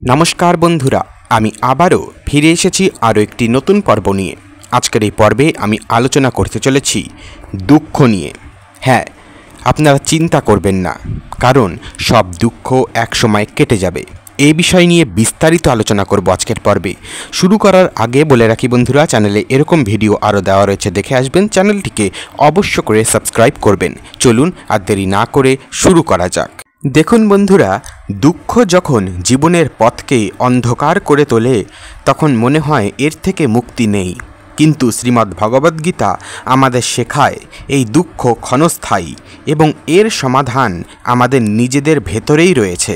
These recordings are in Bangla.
नमस्कार बंधुरा आमी आबारो फिरे एसेছি आरो एकटी नतून पर्व निये। आजकेर এই पर्वे आमी आलोचना करते चलेছি दुःख निये। हाँ, आपनारा चिंता करबेन ना, कारण सब दुःख एक समय केटे जाबे। এই বিষয় নিয়ে বিস্তারিত আলোচনা করব আজকের পর্বে। শুরু করার আগে বলে রাখি বন্ধুরা, চ্যানেলে এরকম ভিডিও আরও দেওয়া রয়েছে, দেখে আসবেন। চ্যানেলটিকে অবশ্য করে সাবস্ক্রাইব করবেন। চলুন আর দেরি না করে শুরু করা যাক। দেখুন বন্ধুরা, দুঃখ যখন জীবনের পথকে অন্ধকার করে তোলে তখন মনে হয় এর থেকে মুক্তি নেই, কিন্তু শ্রীমদ্ ভগবদ্গীতা আমাদের শেখায় এই দুঃখ ক্ষণস্থায়ী এবং এর সমাধান আমাদের নিজেদের ভেতরেই রয়েছে।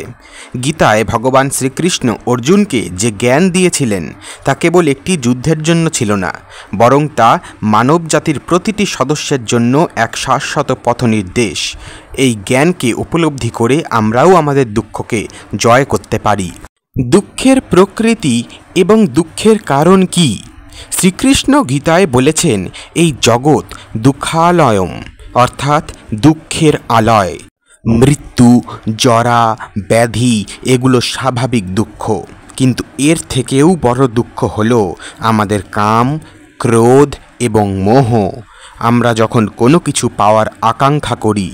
গীতায় ভগবান শ্রীকৃষ্ণ অর্জুনকে যে জ্ঞান দিয়েছিলেন তা কেবল একটি যুদ্ধের জন্য ছিল না, বরং তা মানব জাতির প্রতিটি সদস্যের জন্য এক শাশ্বত পথনির্দেশ। এই জ্ঞানকে উপলব্ধি করে আমরাও আমাদের দুঃখকে জয় করতে পারি। দুঃখের প্রকৃতি এবং দুঃখের কারণ কি? শ্রীকৃষ্ণ গীতায় বলেছেন, এই জগৎ দুঃখালয়ম, অর্থাৎ দুঃখের আলয়। মৃত্যু, জরা, ব্যাধি এগুলো স্বাভাবিক দুঃখ, কিন্তু এর থেকেও বড় দুঃখ হলো আমাদের কাম, ক্রোধ এবং মোহ। আমরা যখন কোনো কিছু পাওয়ার আকাঙ্ক্ষা করি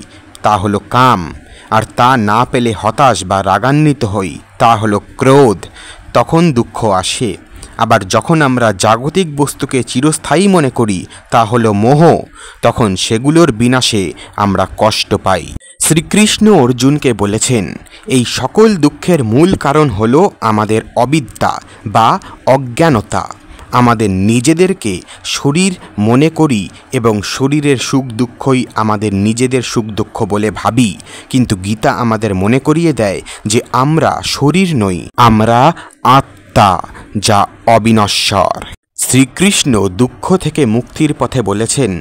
তা হলো কাম, আর তা না পেলে হতাশ বা রাগান্বিত হই তা হলো ক্রোধ, তখন দুঃখ আসে। আবার যখন আমরা জাগতিক বস্তুকে চিরস্থায়ী মনে করি তা হলো মোহ, তখন সেগুলোর বিনাশে আমরা কষ্ট পাই। শ্রীকৃষ্ণ অর্জুনকে বলেছেন, এই সকল দুঃখের মূল কারণ হলো আমাদের অবিদ্যা বা অজ্ঞানতা। আমাদের নিজেদেরকে শরীর মনে করি এবং শরীরের সুখ দুঃখই আমাদের নিজেদের সুখ দুঃখ বলে ভাবি, কিন্তু গীতা আমাদের মনে করিয়ে দেয় যে আমরা শরীর নই, আমরা আত্মা, যা অবিনশ্বর। শ্রীকৃষ্ণ দুঃখ থেকে মুক্তির পথে বলেছেন,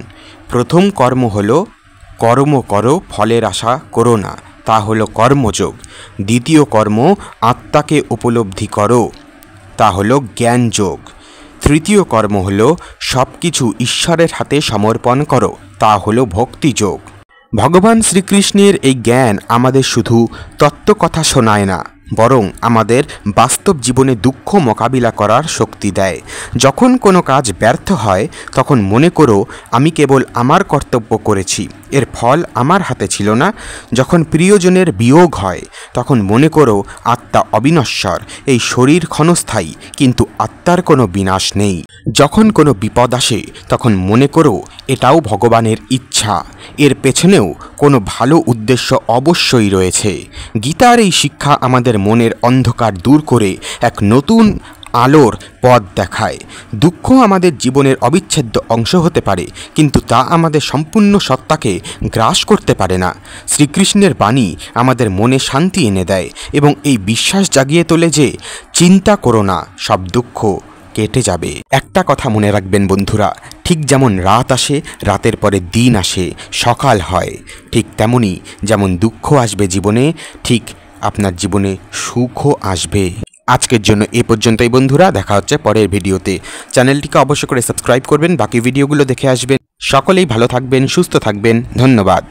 প্রথম কর্ম হলো কর্ম করো, ফলের আশা করো না, তা হলো কর্মযোগ। দ্বিতীয় কর্ম আত্মাকে উপলব্ধি করো, তা হলো জ্ঞানযোগ। তৃতীয় কর্ম হলো সব কিছু ঈশ্বরের হাতে সমর্পণ করো, তা হলো ভক্তিযোগ। ভগবান শ্রীকৃষ্ণের এই জ্ঞান আমাদের শুধু তত্ত্বকথা শোনায় না, বরং আমাদের বাস্তব জীবনে দুঃখ মোকাবিলা করার শক্তি দেয়। যখন কোনো কাজ ব্যর্থ হয় তখন মনে করো, আমি কেবল আমার কর্তব্য করেছি, এর ফল আমার হাতে ছিল না। যখন প্রিয়জনের বিয়োগ হয় তখন মনে করো, আত্মা অবিনশ্বর, এই শরীর ক্ষণস্থায়ী, কিন্তু আত্মার কোনো বিনাশ নেই। যখন কোনো বিপদ আসে তখন মনে করো, এটাও ভগবানের ইচ্ছা, এর পেছনেও কোনো ভালো উদ্দেশ্য অবশ্যই রয়েছে। গীতার এই শিক্ষা আমাদের মনের অন্ধকার দূর করে এক নতুন আলোর পথ দেখায়। দুঃখ আমাদের জীবনের অবিচ্ছেদ্য অংশ হতে পারে, কিন্তু তা আমাদের সম্পূর্ণ সত্তাকে গ্রাস করতে পারে না। শ্রীকৃষ্ণের বাণী আমাদের মনে শান্তি এনে দেয় এবং এই বিশ্বাস জাগিয়ে তোলে যে চিন্তা করো না, সব দুঃখ কেটে যাবে। একটা কথা মনে রাখবেন বন্ধুরা, ঠিক যেমন রাত আসে, রাতের পরে দিন আসে, সকাল হয়, ঠিক তেমনি যেমন দুঃখ আসবে জীবনে, ঠিক আপনার জীবনে সুখও আসবে। আজকের জন্য এ পর্যন্তই বন্ধুরা, দেখা হচ্ছে পরের ভিডিওতে। চ্যানেলটিকে অবশ্য করে সাবস্ক্রাইব করবেন, বাকি ভিডিওগুলো দেখে আসবেন। সকলেই ভালো থাকবেন, সুস্থ থাকবেন। ধন্যবাদ।